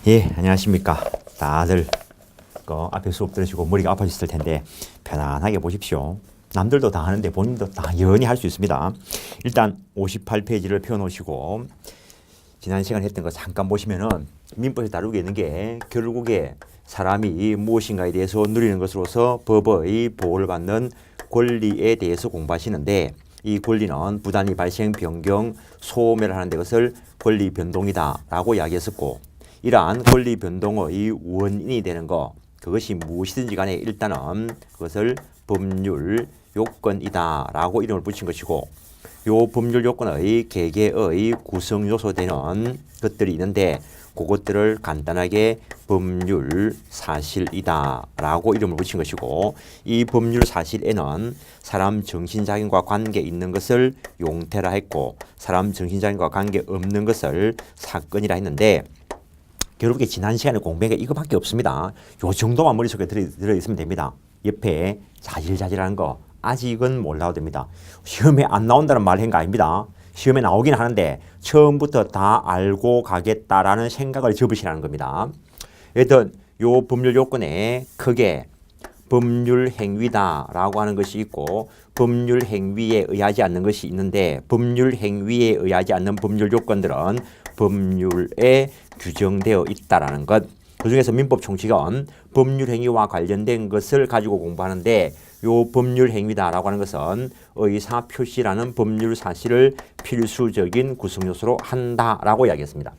예, 안녕하십니까. 다들 앞에 수업 들으시고 머리가 아파지실 텐데 편안하게 보십시오. 남들도 다 하는데 본인도 다 연히 할 수 있습니다. 일단 58페이지를 펴놓으시고 지난 시간에 했던 거 잠깐 보시면은 민법에서 다루고 있는 게 결국에 사람이 무엇인가에 대해서 누리는 것으로서 법의 보호를 받는 권리에 대해서 공부하시는데, 이 권리는 부단히 발생, 변경, 소멸을 하는 데 것을 권리 변동이다라고 이야기했었고, 이러한 권리 변동의 원인이 되는 것, 그것이 무엇이든지 간에 일단은 그것을 법률 요건이다라고 이름을 붙인 것이고, 요 법률 요건의 개개의 구성 요소 되는 것들이 있는데, 그것들을 간단하게 법률 사실이다라고 이름을 붙인 것이고, 이 법률 사실에는 사람 정신작용과 관계 있는 것을 용태라 했고, 사람 정신작용과 관계 없는 것을 사건이라 했는데, 결국에 지난 시간에 공부한 게 이거밖에 없습니다. 요 정도만 머릿속에 들어있으면 됩니다. 옆에 자질자질한 거 아직은 몰라도 됩니다. 시험에 안 나온다는 말 한 거 아닙니다. 시험에 나오긴 하는데 처음부터 다 알고 가겠다라는 생각을 접으시라는 겁니다. 여튼 요 법률 요건에 크게 법률 행위다라고 하는 것이 있고, 법률 행위에 의하지 않는 것이 있는데, 법률 행위에 의하지 않는 법률 요건들은 법률에 규정되어 있다라는 것. 그중에서 민법 총칙은 법률 행위와 관련된 것을 가지고 공부하는데, 요 법률 행위다라고 하는 것은 의사 표시라는 법률 사실을 필수적인 구성 요소로 한다라고 이야기했습니다.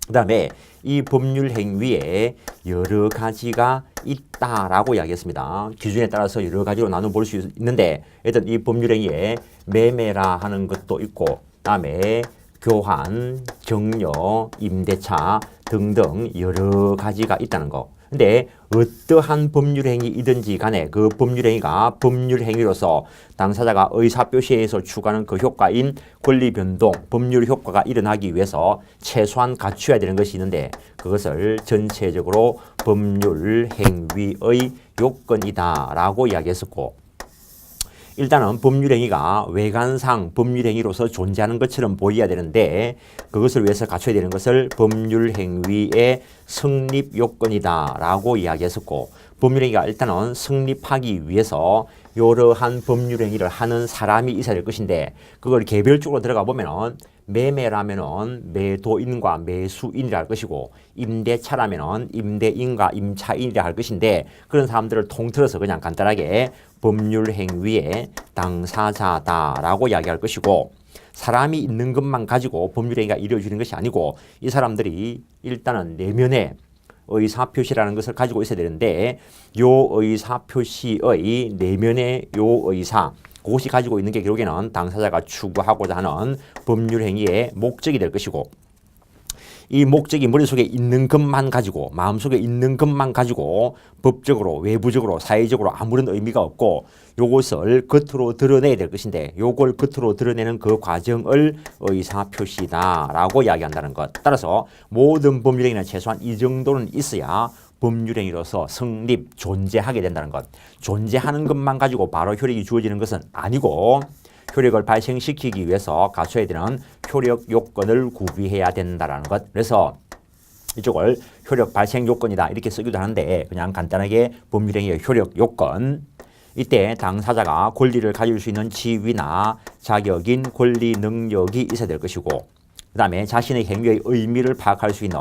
그 다음에 이 법률 행위에 여러 가지가 있다라고 이야기했습니다. 기준에 따라서 여러 가지로 나눠 볼 수 있는데, 일단 이 법률 행위에 매매라 하는 것도 있고, 그 다음에 교환, 정려, 임대차 등등 여러 가지가 있다는 거. 근데 어떠한 법률행위이든지 간에 그 법률행위가 법률행위로서 당사자가 의사표시에 의해서 추구하는 그 효과인 권리변동, 법률 효과가 일어나기 위해서 최소한 갖춰야 되는 것이 있는데, 그것을 전체적으로 법률행위의 요건이다라고 이야기했었고, 일단은 법률행위가 외관상 법률행위로서 존재하는 것처럼 보여야 되는데, 그것을 위해서 갖춰야 되는 것을 법률행위의 성립 요건이다라고 이야기했었고, 법률행위가 일단은 성립하기 위해서 이러한 법률행위를 하는 사람이 있어야 될 것인데, 그걸 개별적으로 들어가 보면은 매매라면은 매도인과 매수인이라 할 것이고, 임대차라면은 임대인과 임차인이라 할 것인데, 그런 사람들을 통틀어서 그냥 간단하게 법률 행위의 당사자다라고 이야기할 것이고, 사람이 있는 것만 가지고 법률 행위가 이루어지는 것이 아니고, 이 사람들이 일단은 내면에 의사표시라는 것을 가지고 있어야 되는데, 요 의사표시의 내면의 요 의사, 그것이 가지고 있는 게 결국에는 당사자가 추구하고자 하는 법률 행위의 목적이 될 것이고, 이 목적이 머릿속에 있는 것만 가지고, 마음속에 있는 것만 가지고 법적으로, 외부적으로, 사회적으로 아무런 의미가 없고, 요것을 겉으로 드러내야 될 것인데, 요걸 겉으로 드러내는 그 과정을 의사표시다라고 이야기한다는 것. 따라서 모든 법률행위는 최소한 이 정도는 있어야 법률행위로서 성립, 존재하게 된다는 것. 존재하는 것만 가지고 바로 효력이 주어지는 것은 아니고, 효력을 발생시키기 위해서 갖춰야 되는 효력 요건을 구비해야 된다는 것. 그래서 이쪽을 효력 발생 요건이다 이렇게 쓰기도 하는데, 그냥 간단하게 법률행위의 효력 요건. 이때 당사자가 권리를 가질 수 있는 지위나 자격인 권리 능력이 있어야 될 것이고, 그 다음에 자신의 행위의 의미를 파악할 수 있는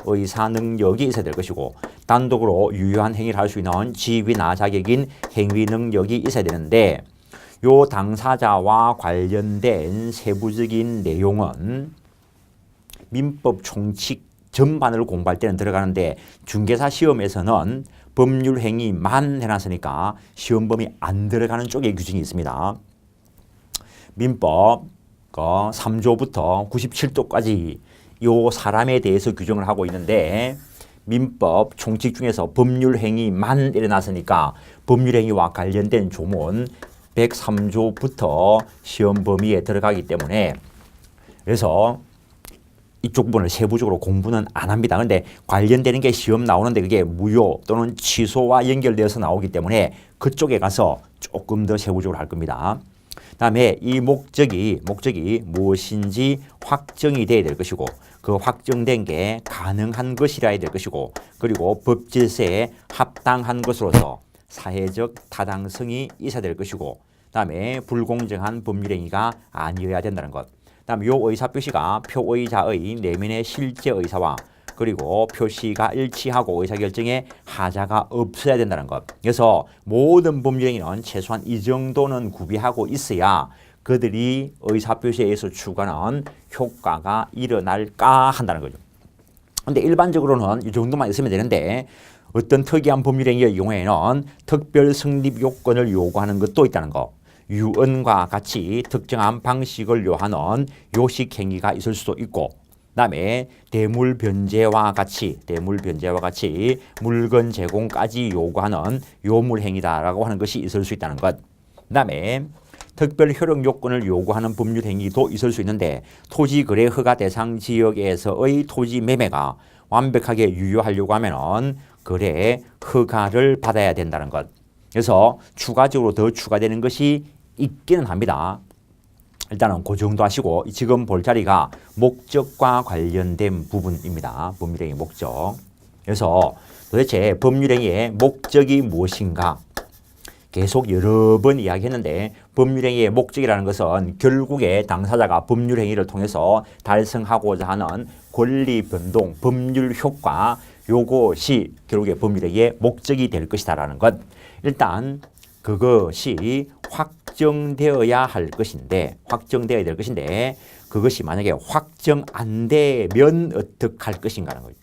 의사 능력이 있어야 될 것이고, 단독으로 유효한 행위를 할 수 있는 지위나 자격인 행위 능력이 있어야 되는데, 요 당사자와 관련된 세부적인 내용은 민법 총칙 전반을 공부할 때는 들어가는데, 중개사 시험에서는 법률 행위만 해놨으니까 시험 범위 안 들어가는 쪽에 규정이 있습니다. 민법 3조부터 97조까지 요 사람에 대해서 규정을 하고 있는데, 민법 총칙 중에서 법률 행위만 일어났으니까 법률 행위와 관련된 조문 103조부터 시험 범위에 들어가기 때문에, 그래서 이쪽 부분을 세부적으로 공부는 안 합니다. 근데 관련되는 게 시험 나오는데 그게 무효 또는 취소와 연결되어서 나오기 때문에 그쪽에 가서 조금 더 세부적으로 할 겁니다. 다음에 이 목적이 무엇인지 확정이 돼야 될 것이고, 그 확정된 게 가능한 것이라 해야 될 것이고, 그리고 법 질서에 합당한 것으로서 사회적 타당성이 있어야 될 것이고, 그다음에 불공정한 법률행위가 아니어야 된다는 것. 그다음에 요 의사표시가 표의자의 내면의 실제 의사와 그리고 표시가 일치하고 의사결정에 하자가 없어야 된다는 것. 그래서 모든 법률행위는 최소한 이 정도는 구비하고 있어야 그들이 의사표시에 의해서 추구하는 효과가 일어날까 한다는 거죠. 근데 일반적으로는 이 정도만 있으면 되는데 어떤 특이한 법률행위의 경우에는 특별 성립 요건을 요구하는 것도 있다는 거. 유언과 같이 특정한 방식을 요하는 요식행위가 있을 수도 있고, 그다음에 대물 변제와 같이 물건 제공까지 요구하는 요물행위다라고 하는 것이 있을 수 있다는 것. 그다음에 특별 효력 요건을 요구하는 법률 행위도 있을 수 있는데 토지 거래 허가 대상 지역에서의 토지 매매가 완벽하게 유효하려고 하면은 거래 허가를 받아야 된다는 것. 그래서 추가적으로 더 추가되는 것이 있기는 합니다. 일단은 그 정도 하시고 지금 볼 자리가 목적과 관련된 부분입니다. 법률행위 목적. 그래서 도대체 법률행위의 목적이 무엇인가? 계속 여러 번 이야기했는데 법률행위의 목적이라는 것은 결국에 당사자가 법률행위를 통해서 달성하고자 하는 권리 변동, 법률 효과, 요것이 결국에 법률행위의 목적이 될 것이다라는 것. 일단 그것이 확정되어야 할 것인데, 확정되어야 될 것인데 그것이 만약에 확정 안 되면 어떡할 것인가라는 거죠.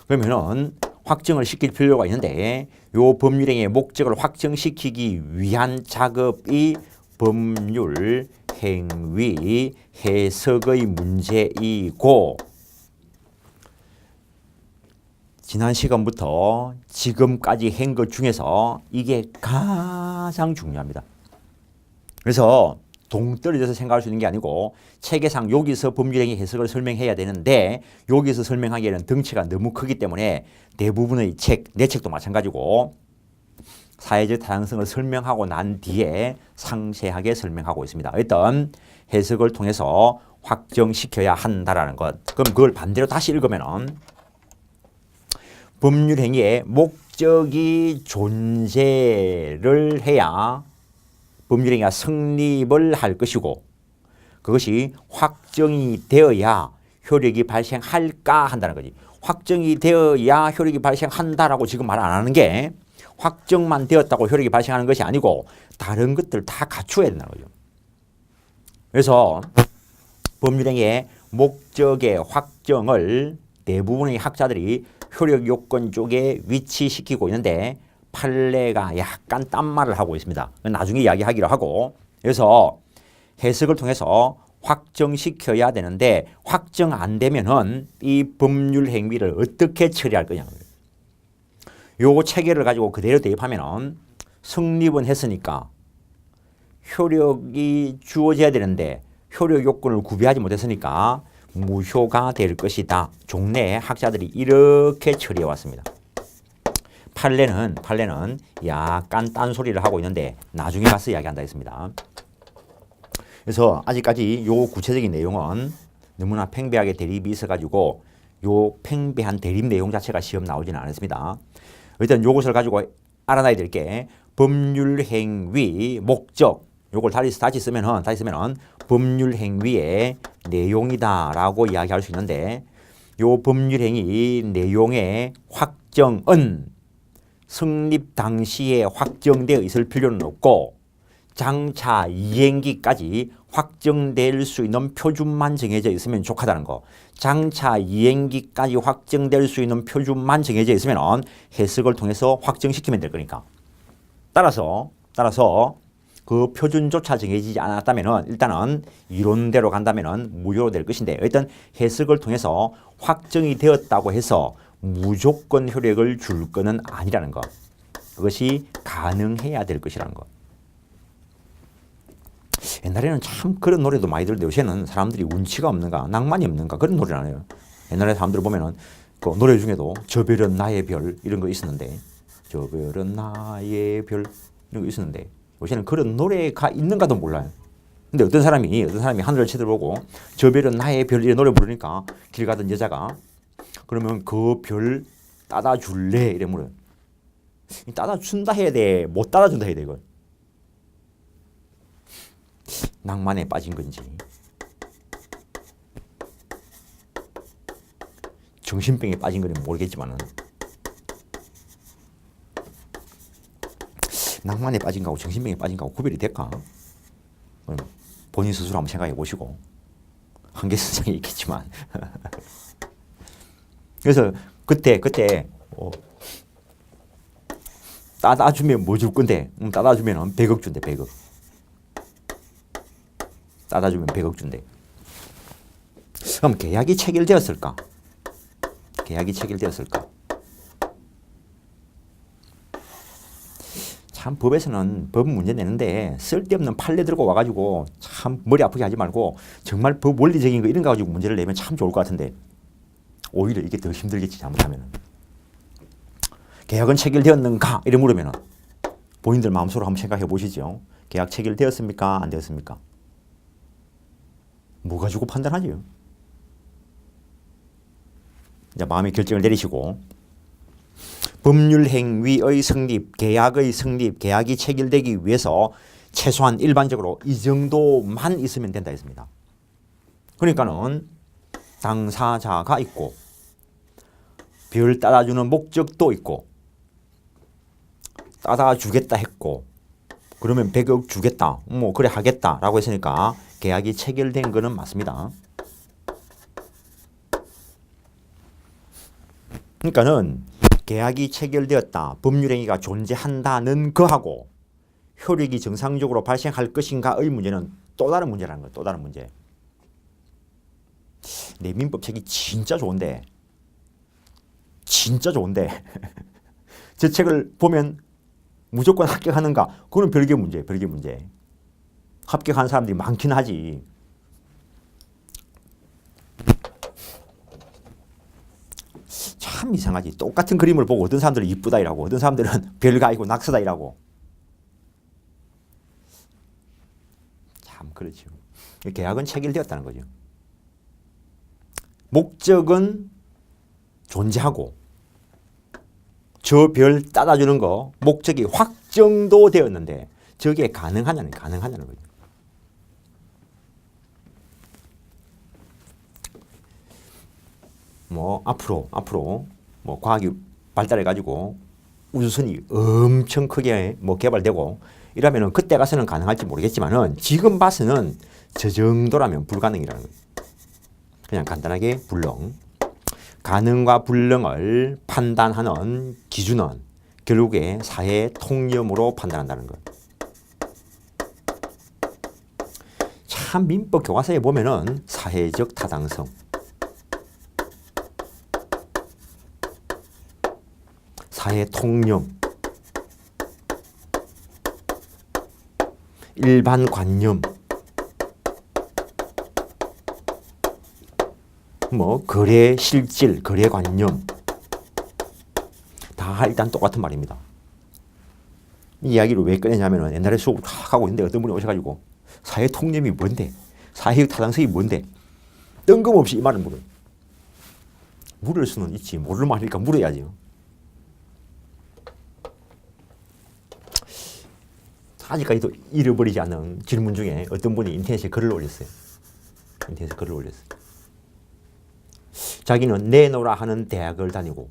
그러면은 확정을 시킬 필요가 있는데 요 법률행위의 목적을 확정시키기 위한 작업이 법률 행위 해석의 문제이고, 지난 시간부터 지금까지 한 것 중에서 이게 가장 중요합니다. 그래서 동떨어져서 생각할 수 있는 게 아니고 체계상 여기서 법률행위 해석을 설명해야 되는데 여기서 설명하기에는 덩치가 너무 크기 때문에 대부분의 책, 내 책도 마찬가지고 사회적 다양성을 설명하고 난 뒤에 상세하게 설명하고 있습니다. 일단 해석을 통해서 확정시켜야 한다라는 것. 그럼 그걸 반대로 다시 읽으면은 법률행위의 목적이 존재를 해야 법률행위가 성립을 할 것이고 그것이 확정이 되어야 효력이 발생할까 한다는 거지. 확정이 되어야 효력이 발생한다라고 지금 말 안 하는 게 확정만 되었다고 효력이 발생하는 것이 아니고 다른 것들 다 갖추어야 된다는 거죠. 그래서 법률행위의 목적의 확정을 대부분의 학자들이 효력 요건 쪽에 위치시키고 있는데 판례가 약간 딴 말을 하고 있습니다. 나중에 이야기하기로 하고, 그래서 해석을 통해서 확정시켜야 되는데 확정 안 되면은 이 법률 행위를 어떻게 처리할 거냐. 요 체계를 가지고 그대로 대입하면은 성립은 했으니까 효력이 주어져야 되는데 효력 요건을 구비하지 못했으니까 무효가 될 것이다. 종래 학자들이 이렇게 처리해 왔습니다. 판례는 약간 딴소리를 하고 있는데 나중에 가서 이야기한다 했습니다. 그래서 아직까지 요 구체적인 내용은 너무나 팽배하게 대립이 있어가지고 요 팽배한 대립 내용 자체가 시험 나오지는 않았습니다. 일단 요것을 가지고 알아놔야 될 게 법률행위 목적, 요걸 다시 쓰면은 법률행위의 내용이다라고 이야기할 수 있는데 요 법률행위 내용의 확정은 성립 당시에 확정되어 있을 필요는 없고 장차 이행기까지 확정될 수 있는 표준만 정해져 있으면 좋다는 거. 장차 이행기까지 확정될 수 있는 표준만 정해져 있으면 해석을 통해서 확정시키면 될 거니까. 따라서 그 표준조차 정해지지 않았다면 일단은 이론대로 간다면 무효로 될 것인데 일단 해석을 통해서 확정이 되었다고 해서 무조건 효력을 줄 거는 아니라는 것. 그것이 가능해야 될 것이라는 것. 옛날에는 참 그런 노래도 많이 들었는데 요새는 사람들이 운치가 없는가 낭만이 없는가 그런 노래를 안 해요. 옛날에 사람들 보면은 그 노래 중에도 저 별은 나의 별 이런 거 있었는데 저 별은 나의 별 이런 거 있었는데 요새는 그런 노래가 있는가도 몰라요. 근데 어떤 사람이 하늘을 쳐다보고 저 별은 나의 별 이래 노래 부르니까 길 가던 여자가 그러면 그 별 따다 줄래 이래 물어요. 따다 준다 해야 돼, 못 따다 준다 해야 돼 이걸. 낭만에 빠진 건지 정신병에 빠진 건지 모르겠지만은 낭만에 빠진 거하고 정신병에 빠진 거하고 구별이 될까? 본인 스스로 한번 생각해 보시고 한계선상에 있겠지만 그래서 그때 따다 주면 뭐 줄 건데? 따다 주면 100억 준대. 100억. 따다 주면 100억 준대. 그럼 계약이 체결되었을까? 계약이 체결되었을까? 참 법에서는 법 문제 내는데 쓸데없는 판례 들고 와가지고 참 머리 아프게 하지 말고 정말 법 원리적인 거 이런 거 가지고 문제를 내면 참 좋을 것 같은데 오히려 이게 더 힘들겠지 잘못하면. 계약은 체결되었는가 이래 물으면 본인들 마음속으로 한번 생각해 보시죠. 계약 체결되었습니까? 안 되었습니까? 뭐 가지고 판단하죠? 이제 마음의 결정을 내리시고 법률 행위의 성립, 계약의 성립, 계약이 체결되기 위해서 최소한 일반적으로 이 정도만 있으면 된다 했습니다. 그러니까는 당사자가 있고 별 따다주는 목적도 있고 따다 주겠다 했고 그러면 100억 주겠다 뭐 그래 하겠다라고 했으니까 계약이 체결된 거는 맞습니다. 그러니까는 계약이 체결되었다, 법률행위가 존재한다는 거하고 효력이 정상적으로 발생할 것인가의 문제는 또 다른 문제라는 거예요. 또 다른 문제. 내 민법 책이 진짜 좋은데 저 책을 보면 무조건 합격하는가? 그건 별개 문제예요. 별개 문제. 합격한 사람들이 많긴 하지. 참 이상하지. 똑같은 그림을 보고 어떤 사람들은 이쁘다 이라고 어떤 사람들은 별거 아니고 낙서다 이라고. 참 그렇죠. 계약은 체결되었다는 거죠. 목적은 존재하고 저 별 따다주는 거 목적이 확정도 되었는데 저게 가능하냐는 거죠. 뭐 앞으로 뭐 과학이 발달해 가지고 우주선이 엄청 크게 뭐 개발되고 이러면은 그때 가서는 가능할지 모르겠지만은 지금 봐서는 저 정도라면 불가능이라는 거예요. 그냥 간단하게 불능. 가능과 불능을 판단하는 기준은 결국에 사회 통념으로 판단한다는 것. 참 민법 교과서에 보면은 사회적 타당성, 사회 통념, 일반 관념, 뭐 거래 실질, 거래 관념 다 일단 똑같은 말입니다. 이 이야기를 왜 꺼내냐면은 옛날에 수업을 탁 하고 있는데 어떤 분이 오셔가지고 사회 통념이 뭔데? 사회의 타당성이 뭔데? 뜬금없이 이 말을 물어요. 물을 수는 있지. 모를 말이니까 물어야죠. 아직까지도 잃어버리지 않은 질문 중에 어떤 분이 인터넷에 글을 올렸어요. 자기는 내노라 하는 대학을 다니고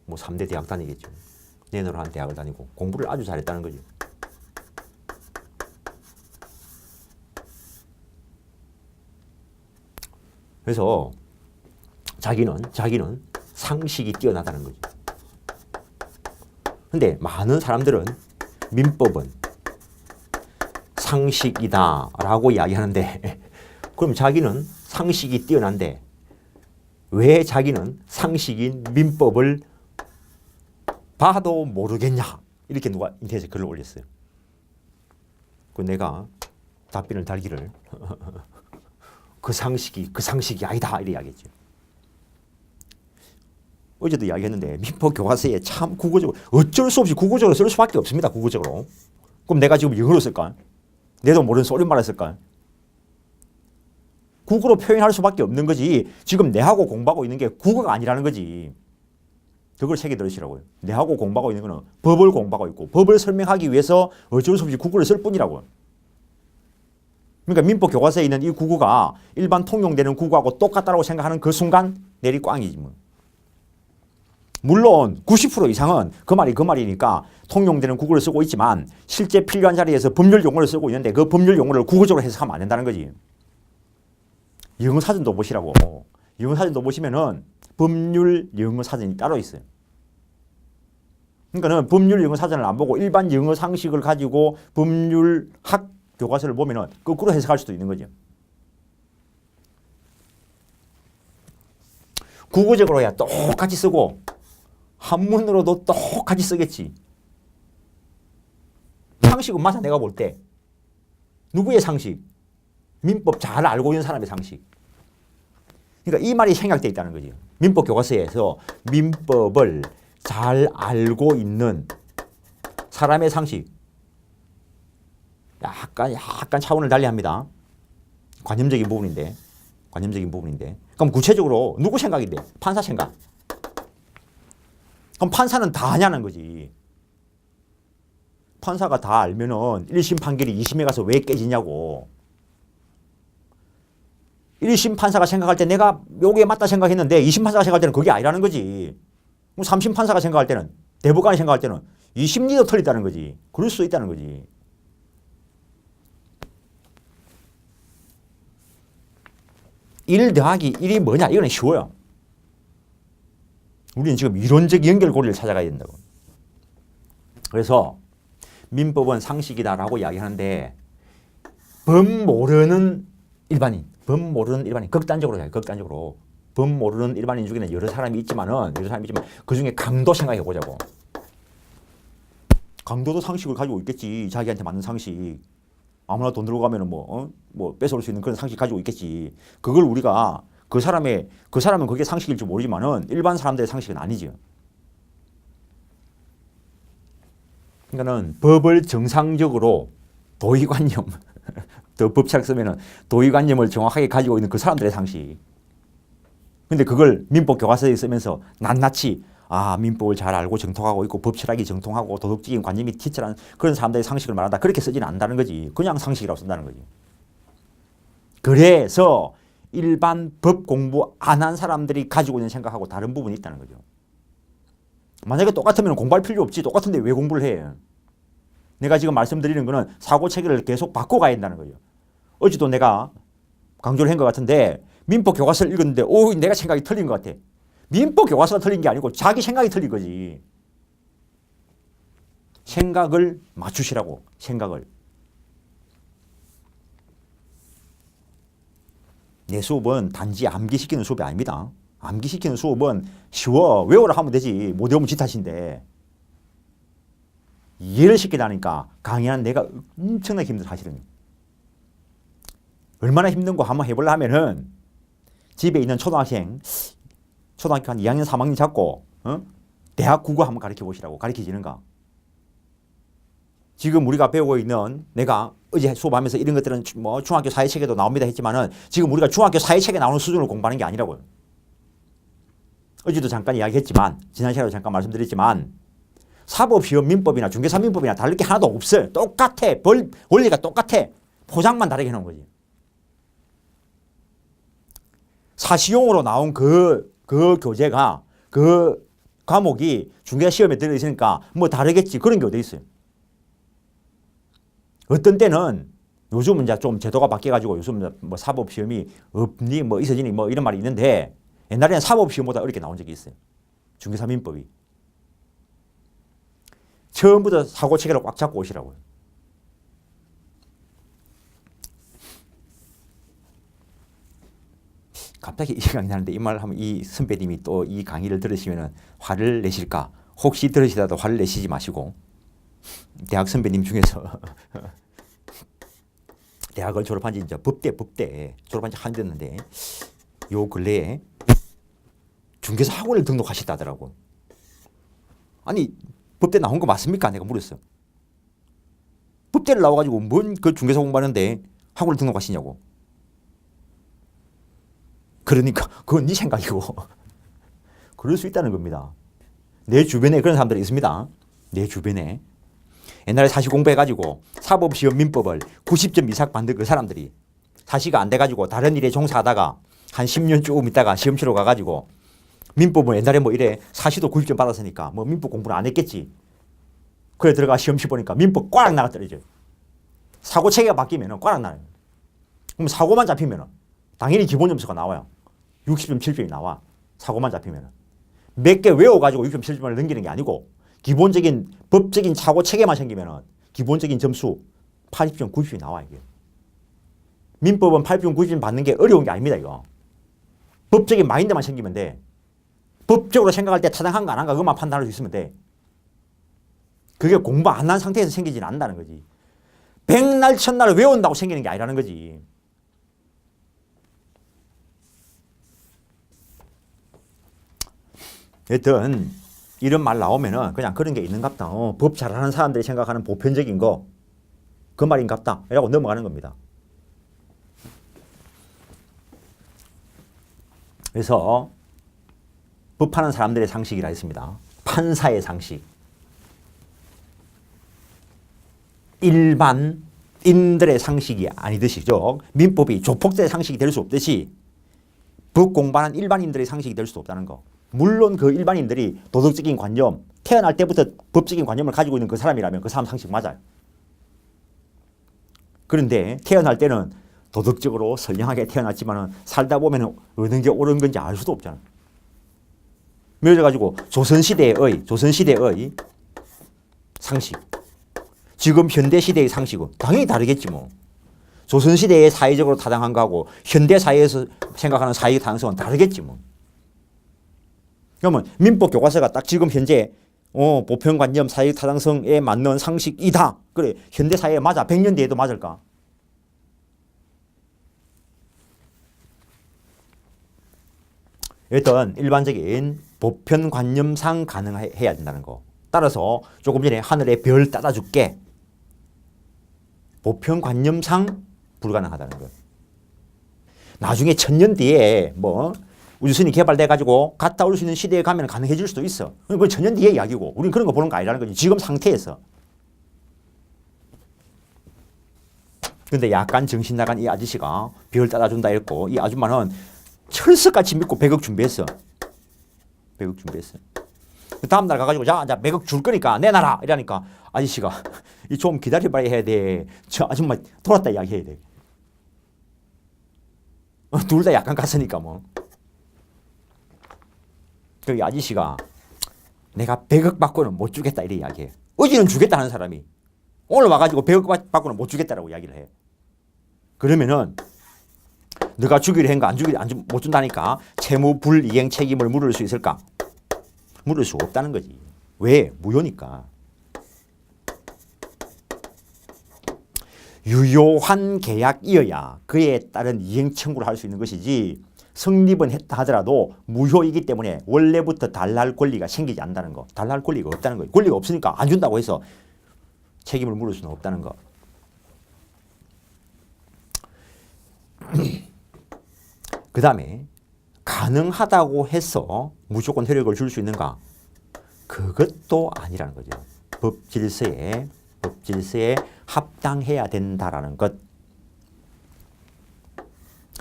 뭐 3대 대학 다니겠죠. 내노라 하는 대학을 다니고 공부를 아주 잘했다는 거죠. 그래서 자기는 상식이 뛰어나다는 거죠. 근데 많은 사람들은 민법은 상식이다라고 이야기하는데 그럼 자기는 상식이 뛰어난데 왜 자기는 상식인 민법을 봐도 모르겠냐? 이렇게 누가 인터넷에 글을 올렸어요. 그 내가 답변을 달기를 그 상식이 아니다 이렇게 이야기했죠. 어제도 이야기했는데 민법 교과서에 참 국어적으로 어쩔 수 없이 국어적으로 쓸 수밖에 없습니다. 국어적으로. 그럼 내가 지금 영어로 쓸까? 내도 모르는 소리 말했을까? 국어로 표현할 수밖에 없는 거지. 지금 내하고 공부하고 있는 게 국어가 아니라는 거지. 그걸 책에 들으시라고요. 내하고 공부하고 있는 거는 법을 공부하고 있고 법을 설명하기 위해서 어쩔 수 없이 국어를 쓸 뿐이라고요. 그러니까 민법 교과서에 있는 이 국어가 일반 통용되는 국어하고 똑같다고 생각하는 그 순간 내리 꽝이지 뭐. 물론 90% 이상은 그 말이 그 말이니까 통용되는 국어를 쓰고 있지만 실제 필요한 자리에서 법률 용어를 쓰고 있는데 그 법률 용어를 국어적으로 해석하면 안 된다는 거지. 영어 사전도 보시라고. 영어 사전도 보시면은 법률 영어 사전이 따로 있어요. 그러니까는 법률 영어 사전을 안 보고 일반 영어 상식을 가지고 법률학 교과서를 보면은 거꾸로 해석할 수도 있는 거죠. 국어적으로야 똑같이 쓰고 한문으로도 똑같이 쓰겠지. 상식은 맞아 내가 볼 때. 누구의 상식? 민법 잘 알고 있는 사람의 상식. 그러니까 이 말이 생략되어 있다는 거죠. 민법 교과서에서 민법을 잘 알고 있는 사람의 상식. 약간 차원을 달리합니다. 관념적인 부분인데. 그럼 구체적으로 누구 생각인데? 판사 생각. 그럼 판사는 다 아냐는 거지. 판사가 다 알면은 1심 판결이 2심에 가서 왜 깨지냐고. 1심 판사가 생각할 때 내가 요게 맞다 생각했는데 2심 판사가 생각할 때는 그게 아니라는 거지. 3심 판사가 생각할 때는, 대법관이 생각할 때는 2심리도 틀리다는 거지. 그럴 수 있다는 거지. 일 더하기 1이 뭐냐? 이거는 쉬워요. 우리는 지금 이론적 연결고리를 찾아가야 된다고. 그래서 민법은 상식이다라고 이야기하는데 법 모르는 일반인, 극단적으로 해요. 극단적으로. 법 모르는 일반인 중에는 여러 사람이 있지만 그 중에 강도 생각해 보자고. 강도도 상식을 가지고 있겠지. 자기한테 맞는 상식. 아무나 돈 들고 가면은 뭐 뺏어올 수 있는 그런 상식 가지고 있겠지. 그걸 우리가 그 사람은 그게 상식일 줄 모르지만은 일반 사람들의 상식은 아니죠. 그러니까는 법을 정상적으로 도의관념, 더 법책 쓰면은 도의관념을 정확하게 가지고 있는 그 사람들의 상식. 근데 그걸 민법 교과서에 쓰면서 낱낱이 민법을 잘 알고 정통하고 있고 법철학이 정통하고 도덕적인 관념이 티철한 그런 사람들의 상식을 말한다. 그렇게 쓰지는 않는다는 거지. 그냥 상식이라고 쓴다는 거지. 그래서 일반 법 공부 안 한 사람들이 가지고 있는 생각하고 다른 부분이 있다는 거죠. 만약에 똑같으면 공부할 필요 없지. 똑같은데 왜 공부를 해? 내가 지금 말씀드리는 거는 사고 체계를 계속 바꿔가야 한다는 거죠. 어제도 내가 강조를 한 것 같은데 민법 교과서를 읽었는데 내가 생각이 틀린 것 같아. 민법 교과서가 틀린 게 아니고 자기 생각이 틀린 거지. 생각을 맞추시라고. 생각을. 내 수업은 단지 암기시키는 수업이 아닙니다. 암기시키는 수업은 쉬워. 외우라 하면 되지. 못 외우면 지 탓인데. 이해를 시키다니까 강의하는 내가 엄청나게 힘들어 사실은. 얼마나 힘든거 한번 해보려 하면은 집에 있는 초등학교 한 2학년 3학년 잡고 대학 국어 한번 가르쳐 보시라고. 가르쳐지는가. 지금 우리가 배우고 있는 내가 어제 수업하면서 이런 것들은 뭐 중학교 사회책에도 나옵니다 했지만은 지금 우리가 중학교 사회책에 나오는 수준으로 공부하는 게 아니라고요. 어제도 잠깐 이야기했지만 지난 시간에도 잠깐 말씀드렸지만 사법시험 민법이나 중개사 민법이나 다를 게 하나도 없어요. 똑같아. 원리가 똑같아. 포장만 다르게 해놓은 거지. 사시용으로 나온 그 교재가 그 과목이 중개사 시험에 들어있으니까 뭐 다르겠지. 그런 게 어디 있어요. 어떤 때는 요즘은 이제 좀 제도가 바뀌어가지고 요즘 뭐 사법시험이 없니 뭐 있어지니 뭐 이런 말이 있는데 옛날에는 사법시험보다 어렵게 나온 적이 있어요. 중개사 민법이. 처음부터 사고체계를 꽉 잡고 오시라고요. 갑자기 이 생각이 나는데 이 말을 하면 이 선배님이 또 이 강의를 들으시면 화를 내실까? 혹시 들으시다도 화를 내시지 마시고 대학 선배님 중에서 대학을 졸업한 지 이제 법대 졸업한 지 한참 됐는데 요 근래에 중개사 학원을 등록하셨다더라고. 아니 법대 나온 거 맞습니까? 내가 물었어. 법대를 나와가지고 뭔 그 중개사 공부하는데 학원을 등록하시냐고. 그러니까 그건 네 생각이고 그럴 수 있다는 겁니다. 내 주변에 그런 사람들이 있습니다. 내 주변에 옛날에 사시 공부해가지고 사법시험 민법을 90점 이상 받는 그 사람들이 사시가 안 돼가지고 다른 일에 종사하다가 한 10년 조금 있다가 시험 치러 가가지고 민법은 옛날에 뭐 이래 사시도 90점 받았으니까 뭐 민법 공부를 안 했겠지. 그래 들어가 시험 치보니까 민법 꽉 나가 떨어져요. 사고 체계가 바뀌면 꽉 나요. 그럼 사고만 잡히면 당연히 기본 점수가 나와요. 60점, 70점이 나와. 사고만 잡히면. 몇 개 외워가지고 60점, 70점을 넘기는 게 아니고 기본적인 법적인 사고 체계만 생기면 기본적인 점수 80점, 90점이 나와 이게. 민법은 80점, 90점 받는 게 어려운 게 아닙니다 이거. 법적인 마인드만 생기면 돼. 법적으로 생각할 때 타당한가 안 한가 그것만 판단할 수 있으면 돼. 그게 공부 안 한 상태에서 생기지는 않는다는 거지. 백날 첫날 외운다고 생기는 게 아니라는 거지. 여튼 이런 말 나오면은 그냥 그런 게 있는갑다. 법 잘하는 사람들이 생각하는 보편적인 거 그 말인갑다. 이라고 넘어가는 겁니다. 그래서 법하는 사람들의 상식이라 했습니다. 판사의 상식. 일반인들의 상식이 아니듯이 민법이 조폭들의 상식이 될 수 없듯이 법 공부하는 일반인들의 상식이 될 수도 없다는 거. 물론 그 일반인들이 도덕적인 관념, 태어날 때부터 법적인 관념을 가지고 있는 그 사람이라면 그 사람 상식 맞아요. 그런데 태어날 때는 도덕적으로 선량하게 태어났지만 살다 보면 어느 게 옳은 건지 알 수도 없잖아. 그래가지고 조선시대의 상식, 지금 현대시대의 상식은 당연히 다르겠지 뭐. 조선시대의 사회적으로 타당한 거하고 현대사회에서 생각하는 사회적 타당성은 다르겠지 뭐. 그러면 민법 교과서가 딱 지금 현재 보편관념 사회적 타당성에 맞는 상식이다. 그래 현대사회에 맞아. 100년 뒤에도 맞을까? 일단 일반적인 보편관념상 가능해야 된다는 거. 따라서 조금 전에 하늘에 별 따다 줄게. 보편관념상 불가능하다는 거. 나중에 1000년 뒤에 뭐 우주선이 개발돼가지고 갔다 올 수 있는 시대에 가면 가능해질 수도 있어. 그건 1000년 뒤의 이야기고 우리는 그런 거 보는 거 아니라는 거지. 지금 상태에서. 근데 약간 정신 나간 이 아저씨가 별 따다 준다 했고 이 아줌마는 철석같이 믿고 100억 준비했어. 100억 준비했어. 다음날 가가지고 자 100억 줄 거니까 내놔라 이러니까 아저씨가 좀 기다려봐야 해야 돼. 저 아줌마 돌았다 이야기해야 돼. 둘 다 약간 갔으니까 뭐. 그 아저씨가 내가 100억 받고는 못 주겠다 이래 이야기해. 어제는 주겠다 하는 사람이 오늘 와가지고 100억 받고는 못 주겠다라고 이야기를 해. 그러면은 너가 주기로 한 거 못 준다니까 채무 불이행 책임을 물을 수 있을까? 물을 수 없다는 거지. 왜? 무효니까. 유효한 계약이어야 그에 따른 이행 청구를 할 수 있는 것이지 성립은 했다 하더라도 무효이기 때문에 원래부터 달랄 권리가 생기지 않는다는 거. 달랄 권리가 없다는 거예요. 권리가 없으니까 안 준다고 해서 책임을 물을 수는 없다는 거. 그 다음에 가능하다고 해서 무조건 효력을 줄 수 있는가? 그것도 아니라는 거죠. 법 질서에 합당해야 된다라는 것.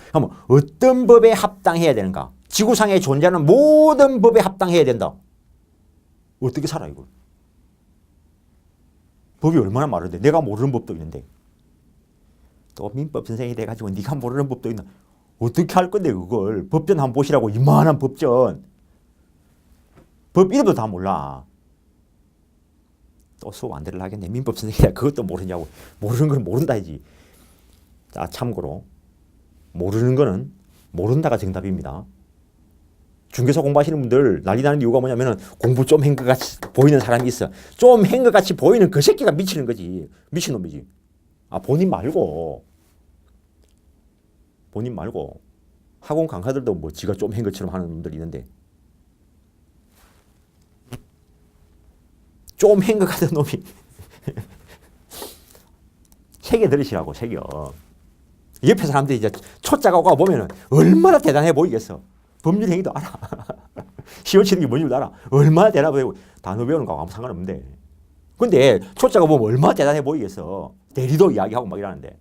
그럼 어떤 법에 합당해야 되는가? 지구상에 존재하는 모든 법에 합당해야 된다. 어떻게 살아 이걸? 법이 얼마나 많은데 내가 모르는 법도 있는데 또 민법 선생이 돼가지고 네가 모르는 법도 있나? 어떻게 할 건데 그걸? 법전 한번 보시라고. 이만한 법전. 법 이름도 다 몰라. 또 수업 안 들으려 하겠네. 민법 선생이라 그것도 모르냐고. 모르는 건 모른다 이지. 자, 참고로 모르는 거는 모른다가 정답입니다. 중개사 공부하시는 분들 난리 나는 이유가 뭐냐면 공부 좀 한 것 같이 보이는 사람이 있어. 좀 한 것 같이 보이는 그 새끼가 미치는 거지. 미친놈이지. 아, 본인 말고 학원 강사들도 뭐 지가 좀 한 것처럼 하는 분들이 있는데 좀 한 것 같은 놈이 새겨 들으시라고, 새겨. 옆에 사람들이 이제 초짜가 오고 보면은 얼마나 대단해 보이겠어. 법률 행위도 알아. 시험 치는 게 뭔지 알아. 얼마나 대단해 보이고. 단어 배우는 거하고 아무 상관없는데. 근데 초짜가 보면 얼마나 대단해 보이겠어. 대리도 이야기하고 막 이러는데.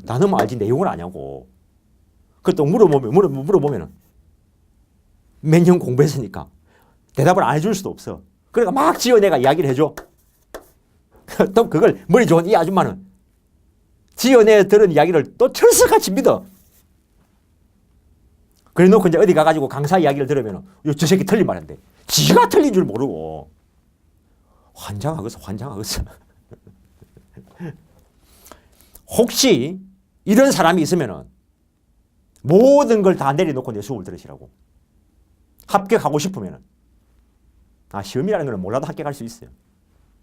나는 알지 내용을 아냐고. 그또 물어보면은 몇 년 공부했으니까 대답을 안 해줄 수도 없어. 그러니까 막 지어내가 이야기를 해줘. 또 그걸 머리 좋은 이 아줌마는 지어내 들은 이야기를 또 철석같이 믿어. 그래 놓고 이제 어디 가가지고 강사 이야기를 들으면 저 새끼 틀린 말인데 지가 틀린 줄 모르고 환장하겠어. 혹시 이런 사람이 있으면은 모든 걸 다 내려놓고 내 수업을 들으시라고. 합격하고 싶으면은. 시험이라는 건 몰라도 합격할 수 있어요.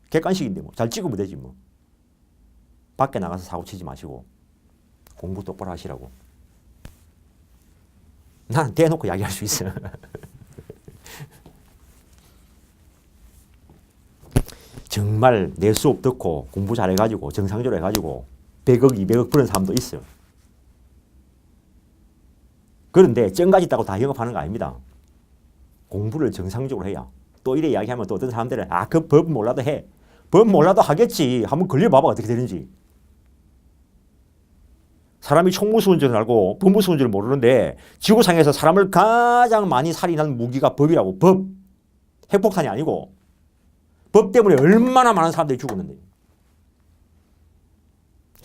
객관식인데 뭐 잘 찍으면 되지 뭐. 밖에 나가서 사고 치지 마시고 공부 똑바로 하시라고. 나는 대놓고 이야기할 수 있어. 정말 내 수업 듣고 공부 잘해가지고 정상적으로 해가지고 100억, 200억 버는 사람도 있어요. 그런데 정가지 있다고 다 영업하는 거 아닙니다. 공부를 정상적으로 해야. 또 이래 이야기하면 또 어떤 사람들은 그 법 몰라도 해. 법 몰라도 하겠지. 한번 걸려봐봐 어떻게 되는지. 사람이 총무수 운전을 알고 법무수 운전을 모르는데 지구상에서 사람을 가장 많이 살인하는 무기가 법이라고. 법. 핵폭탄이 아니고. 법 때문에 얼마나 많은 사람들이 죽었는데.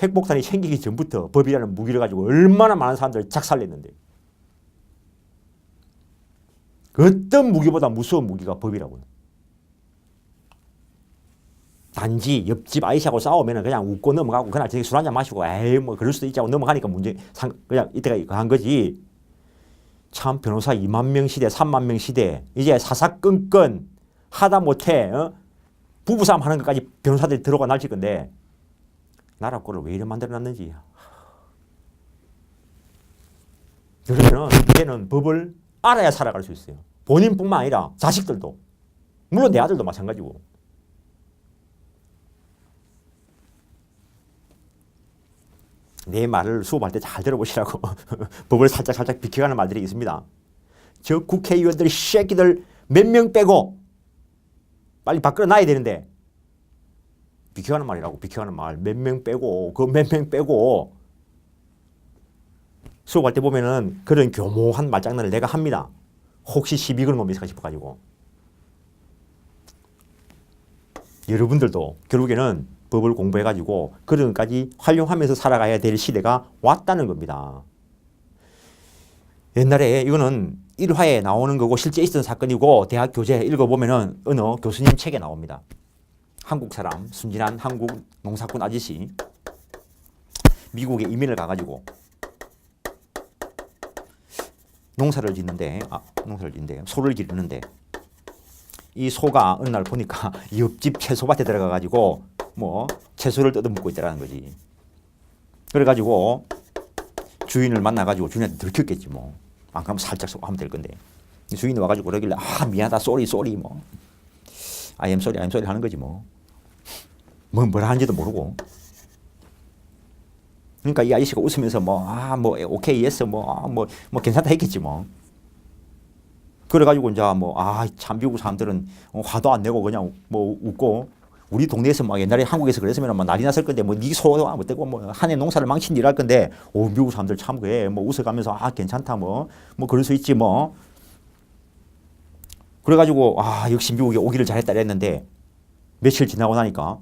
핵폭탄이 생기기 전부터 법이라는 무기를 가지고 얼마나 많은 사람들을 작살냈는데. 어떤 무기보다 무서운 무기가 법이라고요. 단지 옆집 아이씨하고 싸우면 그냥 웃고 넘어가고 그날 저기 술 한잔 마시고 에이 뭐 그럴 수도 있지 하고 넘어가니까 그냥 이때가 한 거지. 참 변호사 2만 명 시대 3만 명 시대 이제 사사건건 하다 못해 부부싸움 하는 것까지 변호사들이 들어가 날칠 건데 나라 꼴을 왜 이래 만들어놨는지. 그러면 이제는 법을 알아야 살아갈 수 있어요. 본인뿐만 아니라 자식들도. 물론 내 아들도 마찬가지고. 내 말을 수업할 때 잘 들어보시라고. 법을 살짝 비켜가는 말들이 있습니다. 저 국회의원들 새끼들 몇 명 빼고 빨리 밖으로 놔야 되는데 비켜가는 말이라고. 비켜가는 말. 몇 명 빼고 그 몇 명 빼고 수업할 때 보면은 그런 교모한 말장난을 내가 합니다. 혹시 시비 거는 놈이 있을까 싶어가지고. 여러분들도 결국에는 법을 공부해가지고 그런 것까지 활용하면서 살아가야 될 시대가 왔다는 겁니다. 옛날에 이거는 1화에 나오는 거고 실제 있었던 사건이고 대학 교재 읽어보면은 어느 교수님 책에 나옵니다. 한국 사람, 순진한 한국 농사꾼 아저씨 미국에 이민을 가가지고 농사를 짓는데 소를 기르는데 이 소가 어느 날 보니까 옆집 채소밭에 들어가가지고 뭐 채소를 뜯어먹고 있다라는 거지. 그래가지고 주인을 만나가지고 주인한테 들켰겠지 뭐. 안 그러면 살짝 하면 될 건데. 주인이 와가지고 그러길래 미안하다 쏘리 뭐. I am sorry 하는 거지 뭐. 뭐라 하는지도 모르고. 그러니까 이 아저씨가 웃으면서 오케이 예스 뭐 괜찮다 했겠지 뭐. 그래가지고 이제 참 미국 사람들은 화도 안 내고 그냥 뭐 웃고 우리 동네에서 막 옛날에 한국에서 그랬으면 막 난리 났을 건데 네 소도 안 되고 한 해 농사를 망친 일 할 건데 미국 사람들 참 그래 뭐 웃어가면서 괜찮다 뭐 그럴 수 있지 뭐. 그래가지고 역시 미국에 오기를 잘했다 했는데 며칠 지나고 나니까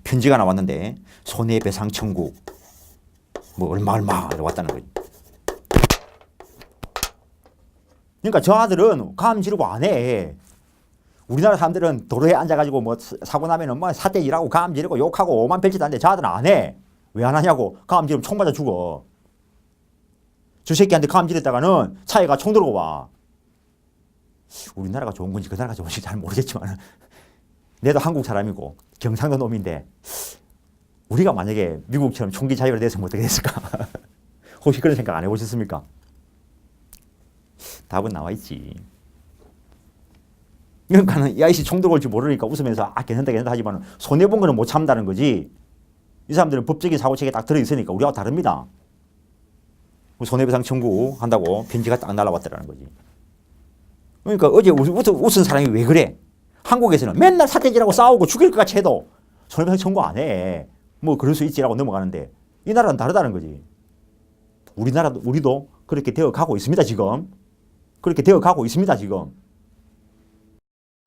편지가 나왔는데 손해배상 청구 뭐 얼마 왔다는 거지. 그러니까 저 아들은 감 지르고 안 해. 우리나라 사람들은 도로에 앉아가지고 뭐 사고 나면은 뭐 사태 일하고 감 지르고 욕하고 오만 별짓 하는데 저 아들은 안 해. 왜 안 하냐고. 감 지르면 총 맞아 죽어. 저 새끼한테 감 지르다가는 차에 가 총 들고 와. 우리나라가 좋은 건지 그 나라가 좋은지 잘 모르겠지만 내도 한국 사람이고 경상도 놈인데 우리가 만약에 미국처럼 총기 자유가 됐으면 어떻게 됐을까? 혹시 그런 생각 안 해보셨습니까? 답은 나와 있지. 그러니까는 이 아이씨 총 들어올지 모르니까 웃으면서 괜찮다 하지만 손해본 거는 못 참다는 거지. 이 사람들은 법적인 사고체계에 딱 들어있으니까 우리하고 다릅니다. 손해배상 청구한다고 편지가 딱 날아왔다는 거지. 그러니까 어제 웃은 사람이 왜 그래? 한국에서는 맨날 사태질하고 싸우고 죽일 것 같이 해도 손해배상 청구 안 해. 뭐 그럴 수 있지라고 넘어가는데 이 나라는 다르다는 거지. 우리도 그렇게 되어 가고 있습니다, 지금. 그렇게 되어 가고 있습니다, 지금.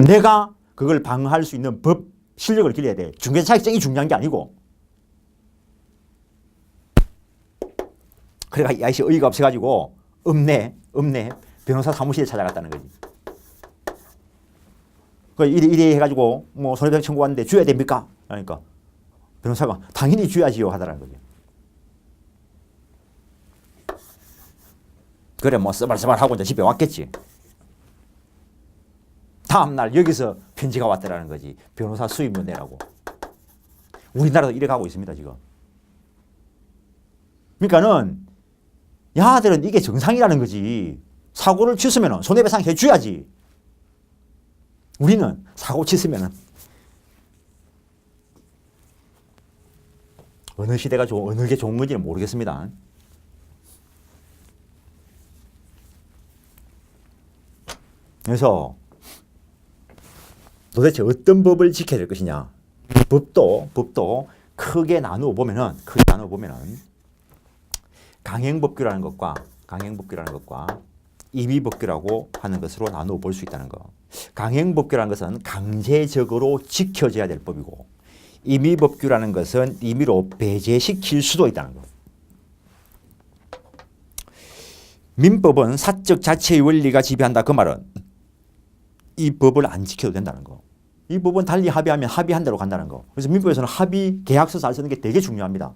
내가 그걸 방어할 수 있는 법 실력을 길러야 돼. 중개사익성이 중요한 게 아니고. 그래가 이 아이씨 어이가 없어가지고 없네 변호사 사무실에 찾아갔다는 거지. 그 이래 해가지고 뭐 손해배상 청구하는데 줘야 됩니까? 그러니까 변호사가 당연히 줘야지요 하더라는 거지. 그래 뭐 쓰발쓰발하고 이제 집에 왔겠지. 다음날 여기서 편지가 왔다라는 거지. 변호사 수임료 내라고. 우리나라도 이래 가고 있습니다 지금. 그러니까는 야들은 이게 정상이라는 거지. 사고를 쳤으면 손해배상 해줘야지. 우리는 사고 쳤으면 어느 시대가 어느 게 좋은 건지는 모르겠습니다. 그래서 도대체 어떤 법을 지켜야 될 것이냐. 법도 크게 나누어 보면은 강행법규라는 것과 임의법규라고 하는 것으로 나누어 볼 수 있다는 거. 강행법규라는 것은 강제적으로 지켜져야 될 법이고 임의법규라는 것은 임의로 배제시킬 수도 있다는 거. 민법은 사적 자체의 원리가 지배한다. 그 말은 이 법을 안 지켜도 된다는 거. 이 법은 달리 합의하면 합의한 대로 간다는 거. 그래서 민법에서는 합의 계약서 잘 쓰는 게 되게 중요합니다.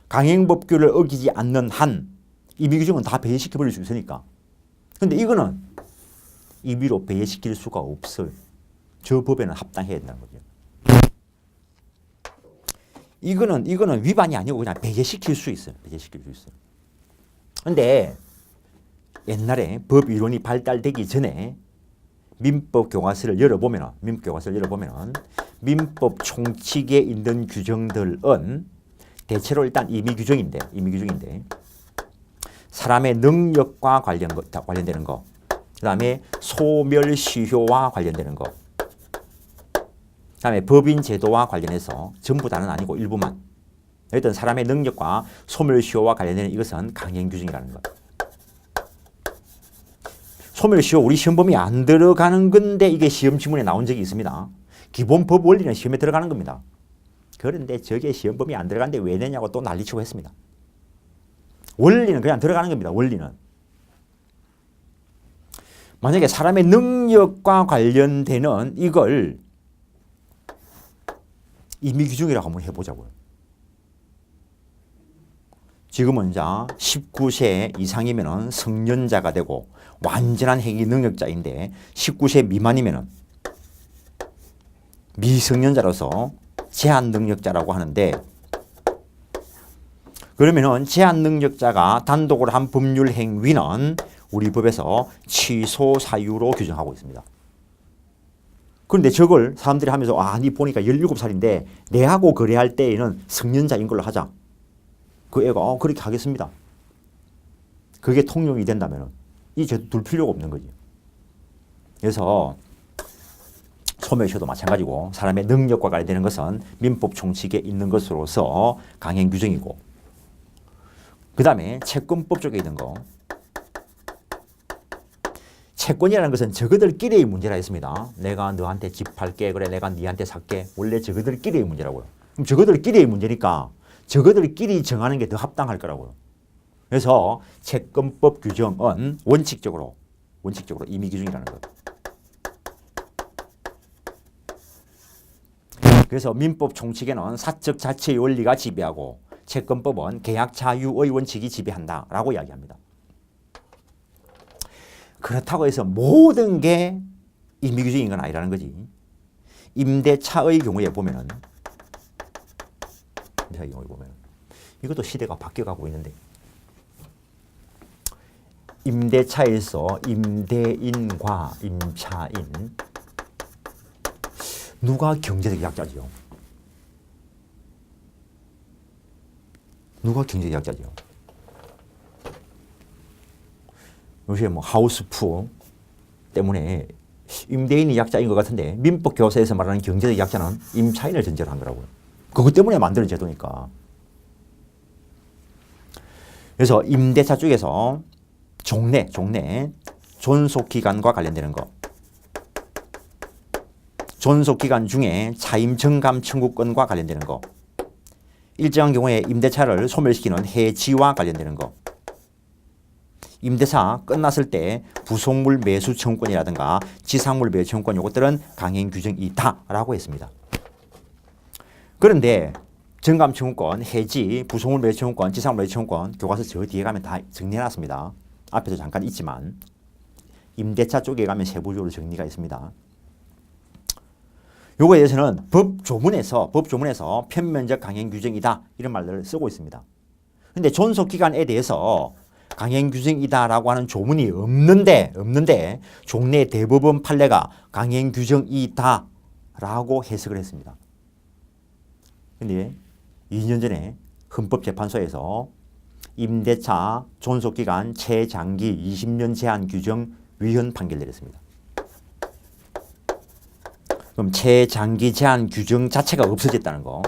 강행법규를 어기지 않는 한 임의규정은 다 배제시켜버릴 수 있으니까. 근데 이거는 임의로 배제시킬 수가 없어요. 저 법에는 합당해야 된다는 거죠. 이거는 위반이 아니고 그냥 배제시킬 수 있어요. 근데 옛날에 법 이론이 발달되기 전에 민법 교과서를 열어보면 민법 총칙에 있는 규정들은 대체로 일단 임의규정인데 사람의 능력과 관련되는 거, 그 다음에 소멸시효와 관련되는 거, 그 다음에 법인 제도와 관련해서 전부 다는 아니고 일부만. 어떤 사람의 능력과 소멸시효와 관련되는 이것은 강행규정이라는 것. 소멸시효 우리 시험범위 안 들어가는 건데 이게 시험 지문에 나온 적이 있습니다. 기본 법 원리는 시험에 들어가는 겁니다. 그런데 저게 시험범위 안 들어가는데 왜 내냐고 또 난리치고 했습니다. 원리는 그냥 들어가는 겁니다. 원리는. 만약에 사람의 능력과 관련되는 이걸 임의규정이라고 한번 해보자고요. 지금은 이제 19세 이상이면 성년자가 되고 완전한 행위 능력자인데 19세 미만이면 미성년자로서 제한 능력자라고 하는데, 그러면은 제한 능력자가 단독으로 한 법률 행위는 우리 법에서 취소 사유로 규정하고 있습니다. 그런데 저걸 사람들이 하면서 니 보니까 17살인데 내하고 거래할 때에는 성년자인 걸로 하자. 그 애가 그렇게 하겠습니다. 그게 통용이 된다면 이 죄도 둘 필요가 없는 거지. 그래서 소멸시효도 마찬가지고 사람의 능력과 관련되는 것은 민법 총칙에 있는 것으로서 강행 규정이고, 그 다음에 채권법 쪽에 있는 거. 채권이라는 것은 저거들끼리의 문제라 했습니다. 내가 너한테 집 팔게, 그래 내가 니한테 살게. 원래 저거들끼리의 문제라고요. 그럼 저거들끼리의 문제니까 저거들끼리 정하는 게 더 합당할 거라고요. 그래서 채권법 규정은 원칙적으로 임의규정이라는 거예요. 그래서 민법 총칙에는 사적 자체의 원리가 지배하고 채권법은 계약 자유의 원칙이 지배한다라고 이야기합니다. 그렇다고 해서 모든 게 임의규정인 건 아니라는 거지. 임대차의 경우에 보면은 이것도 시대가 바뀌어가고 있는데, 임대차에서 임대인과 임차인 누가 경제적 약자죠? 누가 경제적 약자죠? 요새 뭐 하우스푸어 때문에 임대인이 약자인 것 같은데 민법 교사에서 말하는 경제적 약자는 임차인을 전제로 한 거라고요. 그것 때문에 만드는 제도니까. 그래서 임대차 쪽에서 종래, 존속기간과 관련되는 거. 존속기간 중에 차임 정감 청구권과 관련되는 거. 일정한 경우에 임대차를 소멸시키는 해지와 관련되는 거. 임대차 끝났을 때 부속물 매수 청구권이라든가 지상물 매수 청구권 이것들은 강행 규정이다라고 했습니다. 그런데 정감 청구권, 해지, 부속물 매수 청구권, 지상물 매수 청구권 교과서 저 뒤에 가면 다 정리해놨습니다. 앞에도 잠깐 있지만 임대차 쪽에 가면 세부적으로 정리가 있습니다. 요거에 대해서는 법조문에서 편면적 강행 규정이다 이런 말들을 쓰고 있습니다. 근데 존속기간에 대해서 강행 규정이다라고 하는 조문이 없는데 종래 대법원 판례가 강행 규정이다라고 해석을 했습니다. 근데 2년 전에 헌법재판소에서 임대차 존속기간 최장기 20년 제한 규정 위헌 판결 내렸습니다. 그럼 최장기 제한 규정 자체가 없어졌다는 거.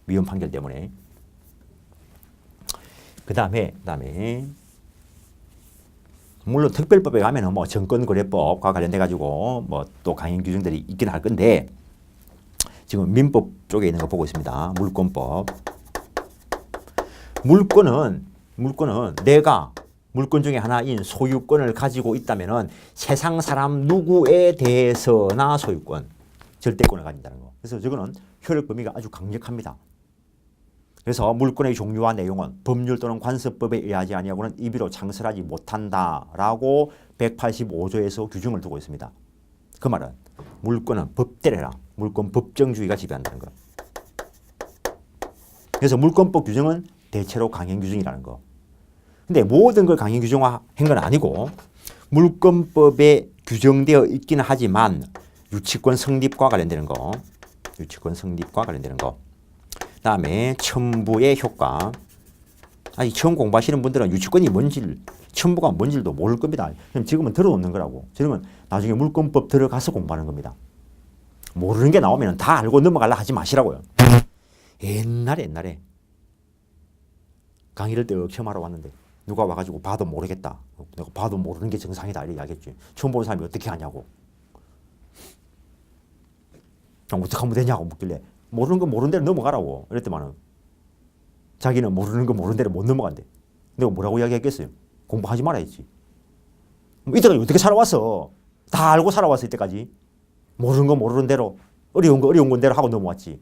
위헌 판결 때문에. 그 다음에 물론 특별법에 가면은 뭐 정권거래법과 관련돼 가지고 뭐 또 강행 규정들이 있긴 할 건데 지금 민법 쪽에 있는 거 보고 있습니다. 물권법. 물권은 내가 물권 중에 하나인 소유권을 가지고 있다면은 세상 사람 누구에 대해서나 소유권, 절대권을 가진다는 거. 그래서 저거는 효력 범위가 아주 강력합니다. 그래서 물권의 종류와 내용은 법률 또는 관습법에 의하지 아니하고는 임의로 창설하지 못한다라고 185조에서 규정을 두고 있습니다. 그 말은 물권은 법대로라. 물권 법정주의가 지배한다는 거. 그래서 물권법 규정은 대체로 강행 규정이라는 거. 근데 모든 걸 강행 규정화한 건 아니고 물권법에 규정되어 있기는 하지만 유치권 성립과 관련되는 거. 그다음에 첨부의 효과. 아니 처음 공부하시는 분들은 유치권이 뭔지, 첨부가 뭔지도 모를 겁니다. 그럼 지금은 들어놓는 거라고. 지금은 나중에 물권법 들어가서 공부하는 겁니다. 모르는 게 나오면 다 알고 넘어가려 하지 마시라고요. 옛날에 강의를 때 처음 하러 왔는데 누가 와가지고 봐도 모르겠다. 내가 봐도 모르는 게 정상이다 이렇게 이야기했지. 처음 보는 사람이 어떻게 하냐고. 어떻게 하면 되냐고 묻길래 모르는 거 모르는 대로 넘어가라고 이랬더만은 자기는 모르는 거 모르는 대로 못 넘어간대. 내가 뭐라고 이야기했겠어요? 공부하지 말아야지. 이때까지 어떻게 살아왔어? 다 알고 살아왔어 이때까지. 모르는 거 모르는 대로 어려운 건 대로 하고 넘어왔지.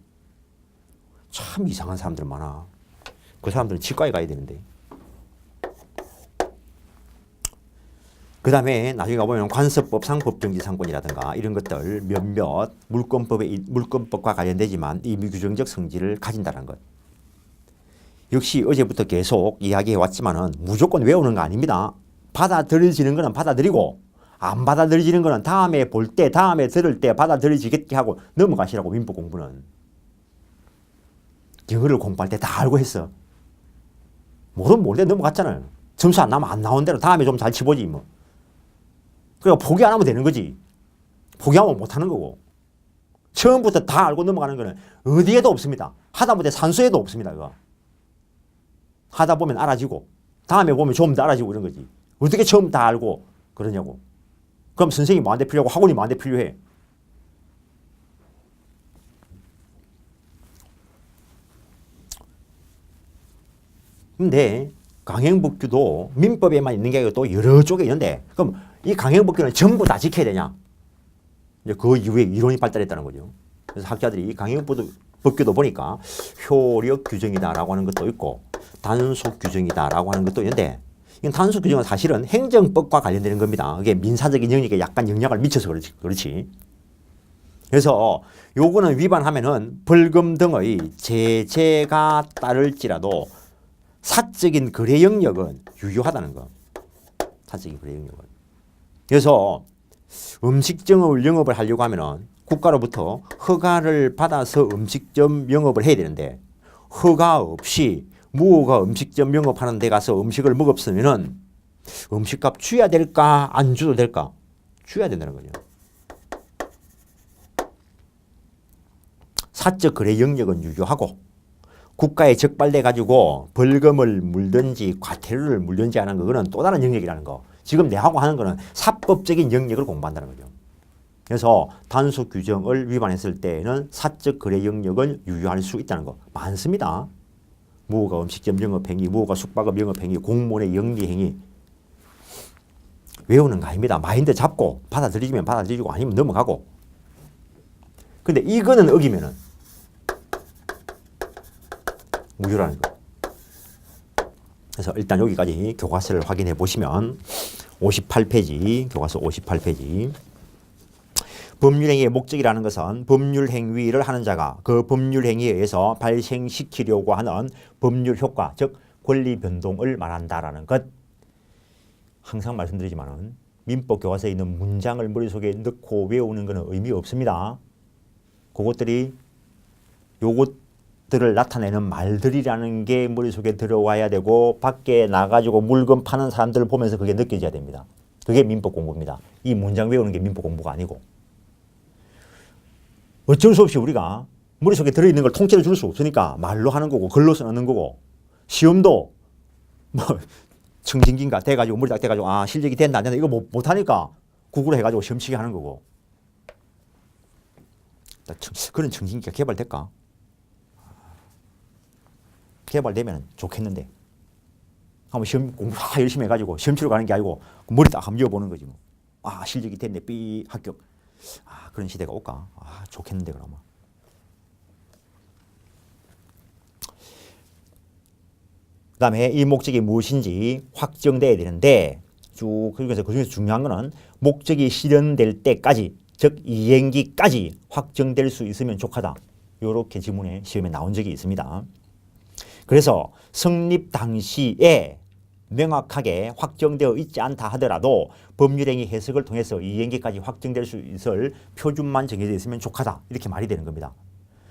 참 이상한 사람들 많아. 그 사람들은 치과에 가야 되는데. 그 다음에 나중에 가보면 관습법상 법정지상권이라든가 이런 것들 몇몇 물권법과 관련되지만 이 미규정적 성질을 가진다는 것. 역시 어제부터 계속 이야기해 왔지만은 무조건 외우는 거 아닙니다. 받아들여지는 거는 받아들이고 안 받아들여지는 거는 다음에 볼 때, 다음에 들을 때 받아들여지겠게 하고 넘어가시라고. 민법 공부는. 영어를 공부할 때 다 알고 했어. 모르면 모르게 넘어갔잖아요. 점수 안 나면 안 나온 대로 다음에 좀 잘 치보지 뭐. 그러니까 포기 안 하면 되는 거지. 포기하면 못 하는 거고. 처음부터 다 알고 넘어가는 거는 어디에도 없습니다. 하다못해 산수에도 없습니다. 그거. 하다 보면 알아지고 다음에 보면 좀 더 알아지고 이런 거지. 어떻게 처음 다 알고 그러냐고. 그럼 선생님이 뭐한테 필요하고 학원이 뭐한테 필요해. 근데 강행법규도 민법에만 있는 게 아니고 또 여러 쪽에 있는데 그럼 이 강행법규는 전부 다 지켜야 되냐? 이제 그 이후에 이론이 발달했다는 거죠. 그래서 학자들이 이 강행법규도 보니까 효력 규정이다라고 하는 것도 있고 단속 규정이다라고 하는 것도 있는데 이건 단속 규정은 사실은 행정법과 관련되는 겁니다. 이게 민사적인 영역에 약간 영향을 미쳐서 그렇지. 그래서 요거는 위반하면은 벌금 등의 제재가 따를지라도 사적인 거래 영역은 유효하다는 거. 사적 거래 영역은. 그래서 음식점을 영업을 하려고 하면은 국가로부터 허가를 받아서 음식점 영업을 해야 되는데 허가 없이 무허가 음식점 영업하는 데 가서 음식을 먹었으면은 음식값 줘야 될까 안 줘도 될까? 줘야 된다는 거죠. 사적 거래 영역은 유효하고 국가에 적발돼 가지고 벌금을 물든지 과태료를 물든지 하는 거는 또 다른 영역이라는 거. 지금 내하고 하는 거는 사법적인 영역을 공부한다는 거죠. 그래서 단속 규정을 위반했을 때에는 사적 거래 영역은 유효할 수 있다는 거 많습니다. 무허가 음식점 영업행위, 무허가 숙박업 영업행위, 공무원의 영리행위 외우는 거 아닙니다. 마인드 잡고 받아들이면 받아들이고 아니면 넘어가고. 근데 이거는 어기면은 무효라는 거. 그래서 일단 여기까지 교과서를 확인해 보시면 58페이지, 교과서 58페이지. 법률행위의 목적이라는 것은 법률행위를 하는 자가 그 법률행위에 의해서 발생시키려고 하는 법률효과, 즉 권리변동을 말한다라는 것. 항상 말씀드리지만 민법 교과서에 있는 문장을 머릿속에 넣고 외우는 것은 의미 없습니다. 그것들이 요것들을 나타내는 말들이라는 게 머릿속에 들어와야 되고 밖에 나가지고 물건 파는 사람들을 보면서 그게 느껴져야 됩니다. 그게 민법 공부입니다. 이 문장 외우는 게 민법 공부가 아니고. 어쩔 수 없이 우리가 머릿속에 들어있는 걸 통째로 줄 수 없으니까 말로 하는 거고 글로 쓰는 거고 시험도 뭐 청진기인가 돼가지고 머리 딱 돼가지고 아 실력이 된다 안 된다 이거 못하니까 구글로 해가지고 시험치기 하는 거고. 그런 청진기가 개발될까? 개발되면 좋겠는데 한번 시험 공부 열심히 해가지고 시험 치러 가는 게 아니고 머리 딱 한번 이어보는 거지 뭐. 아 실력이 됐네 삐 합격. 아 그런 시대가 올까? 아 좋겠는데 그러면. 그 다음에 이 목적이 무엇인지 확정돼야 되는데 그중에서 중요한 거는 목적이 실현될 때까지 즉 이행기까지 확정될 수 있으면 족하다. 이렇게 지문에 시험에 나온 적이 있습니다. 그래서 성립 당시에 명확하게 확정되어 있지 않다 하더라도 법률행위 해석을 통해서 이행기까지 확정될 수 있을 표준만 정해져 있으면 족하다. 이렇게 말이 되는 겁니다.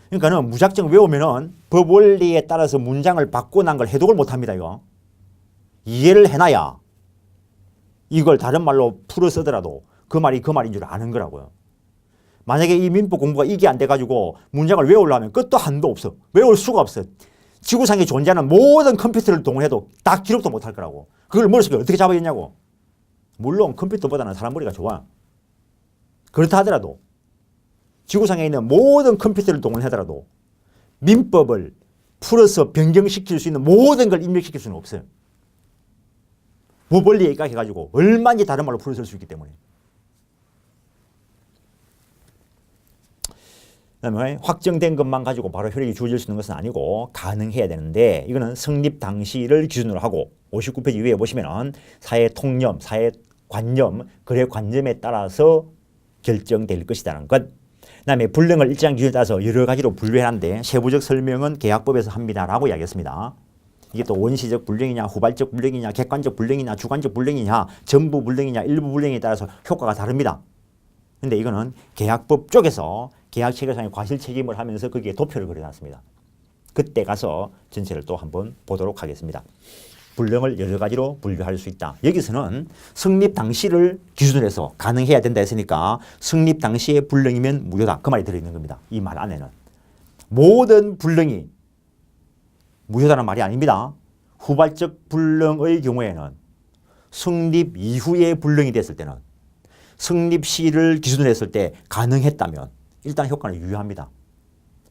그러니까는 무작정 외우면은 법 원리에 따라서 문장을 바꿔난 걸 해독을 못 합니다, 이거. 이해를 해놔야 이걸 다른 말로 풀어 쓰더라도 그 말이 그 말인 줄 아는 거라고요. 만약에 이 민법 공부가 이게 안 돼가지고 문장을 외우려면 끝도 한도 없어. 외울 수가 없어. 지구상에 존재하는 모든 컴퓨터를 동원해도 다 기록도 못 할 거라고. 그걸 머릿속에 어떻게 잡아야겠냐고. 물론 컴퓨터보다는 사람 머리가 좋아. 그렇다 하더라도 지구상에 있는 모든 컴퓨터를 동원하더라도 민법을 풀어서 변경시킬 수 있는 모든 걸 입력시킬 수는 없어요. 법 원리에 입각해가지고 얼마든지 다른 말로 풀어 쓸 수 있기 때문에. 그다음에 확정된 것만 가지고 바로 효력이 주어질 수 있는 것은 아니고 가능해야 되는데 이거는 성립 당시를 기준으로 하고 59페이지 위에 보시면은 사회 통념, 사회 관념, 거래 관념에 따라서 결정될 것이라는 것. 그다음에 불능을 일정 기준에 따라서 여러 가지로 분류해놨는데 세부적 설명은 계약법에서 합니다라고 이야기했습니다. 이게 또 원시적 불능이냐, 후발적 불능이냐, 객관적 불능이냐, 주관적 불능이냐, 전부 불능이냐, 일부 불능에 따라서 효과가 다릅니다. 근데 이거는 계약법 쪽에서 계약 체결상의 과실 책임을 하면서 거기에 도표를 그려놨습니다. 그때 가서 전체를 또 한번 보도록 하겠습니다. 불능을 여러 가지로 분류할 수 있다. 여기서는 성립 당시를 기준으로 해서 가능해야 된다 했으니까 성립 당시에 불능이면 무효다. 그 말이 들어있는 겁니다. 이 말 안에는. 모든 불능이 무효다는 말이 아닙니다. 후발적 불능의 경우에는 성립 이후에 불능이 됐을 때는 성립 시를 기준으로 했을 때 가능했다면 일단 효과는 유효합니다.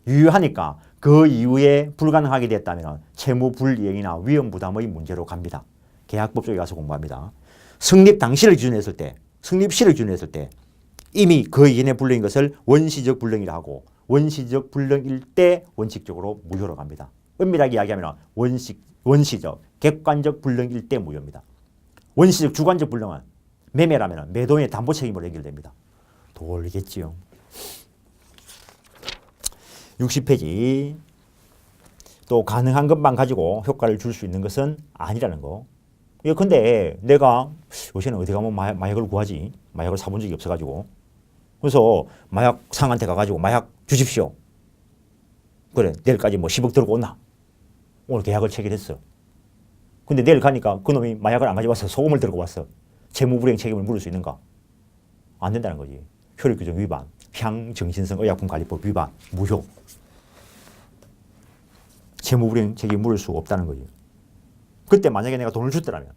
유효하니까 그 이후에 불가능하게 됐다면 채무 불이행이나 위험 부담의 문제로 갑니다. 계약법 쪽에 가서 공부합니다. 성립 당시를 기준으로 했을 때, 성립 시를 기준으로 했을 때 이미 그 이전의 불능인 것을 원시적 불능이라 하고 원시적 불능일 때 원칙적으로 무효로 갑니다. 엄밀하게 이야기하면 원시적, 객관적 불능일 때 무효입니다. 원시적, 주관적 불능은 매매라면 매도인의 담보 책임으로 해결됩니다. 돌겠지요. 60페이지. 또 가능한 것만 가지고 효과를 줄 수 있는 것은 아니라는 거. 예, 근데 내가 요새는 어디 가면 마약을 구하지? 마약을 사본 적이 없어가지고. 그래서 마약 상한테 가가지고 마약 주십시오. 그래, 내일까지 뭐 10억 들고 온나? 오늘 계약을 체결했어. 근데 내일 가니까 그놈이 마약을 안 가져와서 소금을 들고 왔어. 채무불이행 책임을 물을 수 있는가? 안 된다는 거지. 효력규정 위반, 향정신성 의약품관리법 위반, 무효. 채무불이행 책임 물을 수 없다는 거지. 그때 만약에 내가 돈을 줬더라면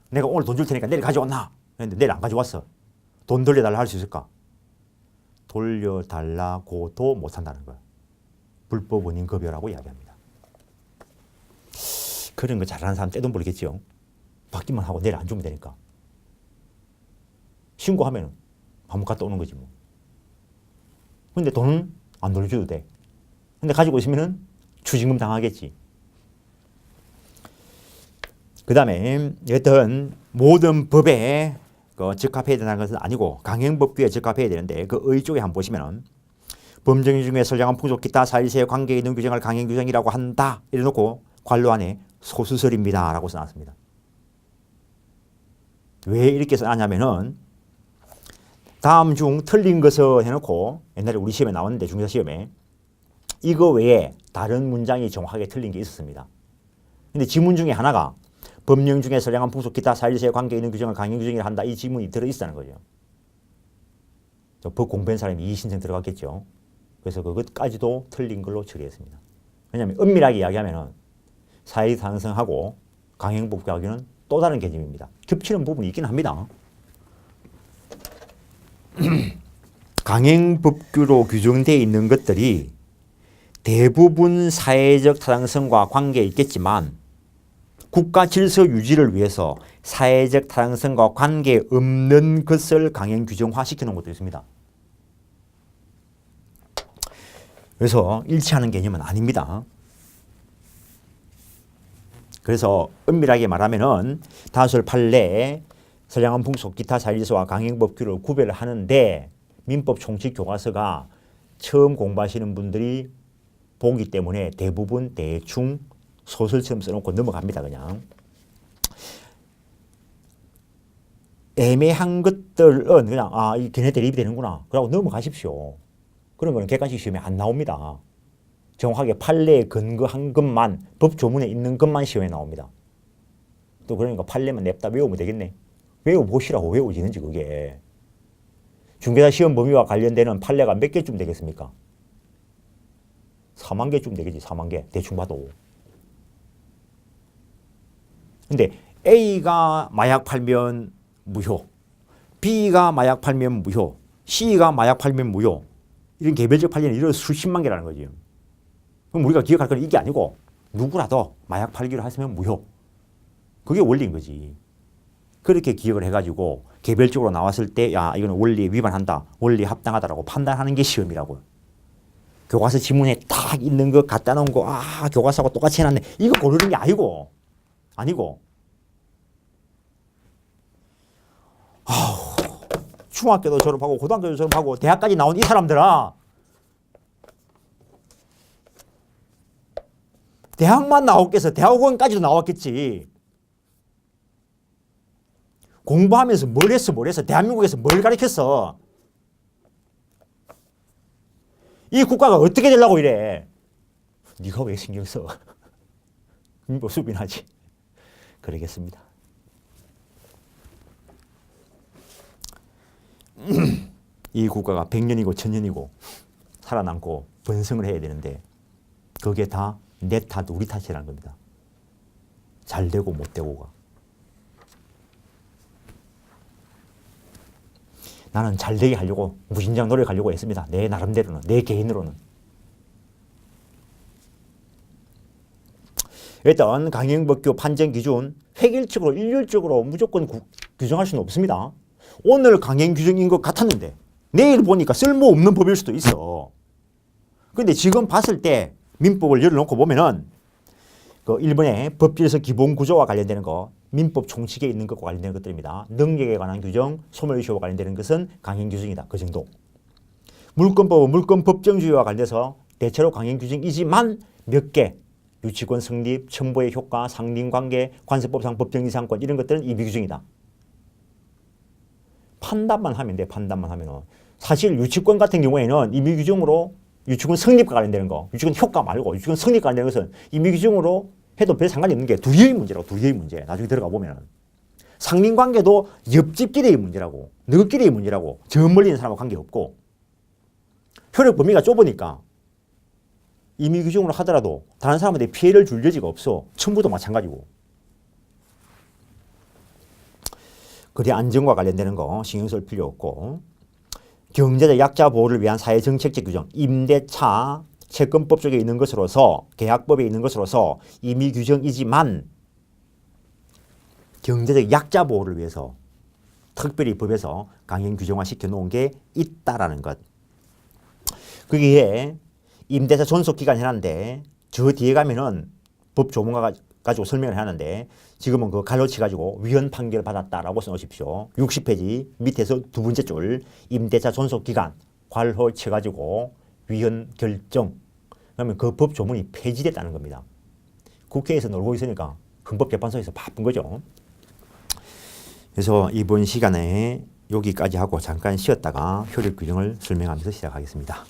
내가 오늘 돈 줄 테니까 내일 가져왔나? 했는데 내일 안 가져왔어. 돈 돌려달라 할 수 있을까? 돌려달라고도 못한다는 거야. 불법 원인 급여라고 이야기합니다. 그런 거 잘하는 사람 떼돈 벌겠지요. 받기만 하고 내일 안 주면 되니까. 신고하면 한번 갔다 오는 거지 뭐. 근데 돈은 안 돌려줘도 돼. 근데 가지고 있으면은 추징금 당하겠지. 그 다음에 여튼 모든 법에 적합해야 되는 것은 아니고 강행법규에 적합해야 되는데 그 의 쪽에 한번 보시면은 범정 중에 선량한 풍속 기타 사일세의 관계에 있는 규정을 강행규정이라고 한다 이래놓고 괄호 안에 소수설입니다 라고 써놨습니다. 왜 이렇게 써놨냐면은 다음 중 틀린 것을 해놓고 옛날에 우리 시험에 나왔는데 중개사 시험에 이거 외에 다른 문장이 정확하게 틀린 게 있었습니다. 근데 지문 중에 하나가 법령 중에 선량한 풍속 기타 사일세의 관계에 있는 규정을 강행규정이라 한다 이 지문이 들어있다는 거죠. 법 공부한 사람이 이 신청 들어갔겠죠. 그래서 그것까지도 틀린 걸로 처리했습니다. 왜냐하면 엄밀하게 이야기하면 사회상승하고 강행법규하기는 또 다른 개념입니다. 겹치는 부분이 있긴 합니다. 강행법규로 규정되어 있는 것들이 대부분 사회적 타당성과 관계에 있겠지만 국가 질서 유지를 위해서 사회적 타당성과 관계없는 것을 강행 규정화시키는 것도 있습니다. 그래서 일치하는 개념은 아닙니다. 그래서 엄밀하게 말하면은 다술 판례, 선량한 풍속, 기타 사일서와 강행법규를 구별을 하는데 민법 총칙 교과서가 처음 공부하시는 분들이 보기 때문에 대부분 대충 소설처럼 써놓고 넘어갑니다. 그냥. 애매한 것들은 그냥 이 걔네 대립이 되는구나. 그러고 넘어가십시오. 그런 거는 객관식 시험에 안 나옵니다. 정확하게 판례에 근거한 것만 법 조문에 있는 것만 시험에 나옵니다. 또 그러니까 판례만 냅다 외우면 되겠네. 외워보시라고 외워지는지 그게. 중개사 시험 범위와 관련되는 판례가 몇 개쯤 되겠습니까? 4만 개쯤 되겠지. 4만 개. 대충 봐도. 근데 A가 마약 팔면 무효, B가 마약 팔면 무효, C가 마약 팔면 무효. 이런 개별적 판례는 이런 수십만 개라는 거지. 그럼 우리가 기억할 건 이게 아니고 누구라도 마약 팔기로 했으면 무효. 그게 원리인 거지. 그렇게 기억을 해가지고 개별적으로 나왔을 때 이거는 원리에 위반한다, 원리에 합당하다라고 판단하는 게 시험이라고요. 교과서 지문에 딱 있는 거 갖다 놓은 거 교과서하고 똑같이 해놨네. 이거 고르는 게 아니고 중학교도 졸업하고 고등학교도 졸업하고 대학까지 나온 이 사람들아 대학만 나왔겠어. 대학원까지도 나왔겠지. 공부하면서 뭘 했어. 대한민국에서 뭘 가르쳤어. 이 국가가 어떻게 되려고 이래. 네가 왜 신경 써. 뭐 수빈하지. 그러겠습니다. 이 국가가 100년이고 1000년이고 살아남고 번성을 해야 되는데 그게 다 내 탓, 우리 탓이라는 겁니다. 잘 되고 못 되고가. 나는 잘 되게 하려고 무진장 노력하려고 했습니다. 내 나름대로는, 내 개인으로는. 일단 강행법규 판정 기준 획일적으로 일률적으로 무조건 규정할 수는 없습니다. 오늘 강행 규정인 것 같았는데 내일 보니까 쓸모없는 법일 수도 있어. 근데 지금 봤을 때 민법을 열어놓고 보면은 그 일본의 법질서 기본 구조와 관련되는 거, 민법 총칙에 있는 것과 관련되는 것들입니다. 능력에 관한 규정, 소멸시효와 관련되는 것은 강행 규정이다. 그 정도. 물권법은 물권 법정주의와 관련돼서 대체로 강행 규정이지만 몇 개 유치권 성립, 첨부의 효과, 상린관계, 관세법상 법정이상권 이런 것들은 임의규정이다. 판단만 하면 돼. 판단만 하면은. 사실 유치권 같은 경우에는 임의규정으로 유치권 성립과 관련되는 거, 유치권 효과 말고 유치권 성립과 관련되는 것은 임의규정으로 해도 별 상관이 없는 게 둘의 문제라고. 둘의 문제. 나중에 들어가 보면은. 상린관계도 옆집끼리의 문제라고. 너희끼리의 문제라고. 저 멀리 있는 사람하고 관계없고. 효력 범위가 좁으니까 임의규정으로 하더라도 다른 사람한테 피해를 줄 여지가 없어. 첨부도 마찬가지고. 거래 안정과 관련되는 거 신경 쓸 필요 없고, 경제적 약자 보호를 위한 사회정책적 규정, 임대차 채권법 쪽에 있는 것으로서, 계약법에 있는 것으로서 임의규정이지만 경제적 약자 보호를 위해서 특별히 법에서 강행 규정화 시켜놓은 게 있다라는 것. 거기에 임대차 존속기간 해놨는데 저 뒤에 가면은 법 조문가 가지고 설명을 하는데 지금은 그 갈로치 가지고 위헌 판결을 받았다라고 써놓으십시오. 60페이지 밑에서 두 번째 줄 임대차 존속기간 괄호 쳐가지고 위헌 결정. 그러면 그 법 조문이 폐지됐다는 겁니다. 국회에서 놀고 있으니까 헌법재판소에서 바쁜 거죠. 그래서 이번 시간에 여기까지 하고 잠깐 쉬었다가 효력 규정을 설명하면서 시작하겠습니다.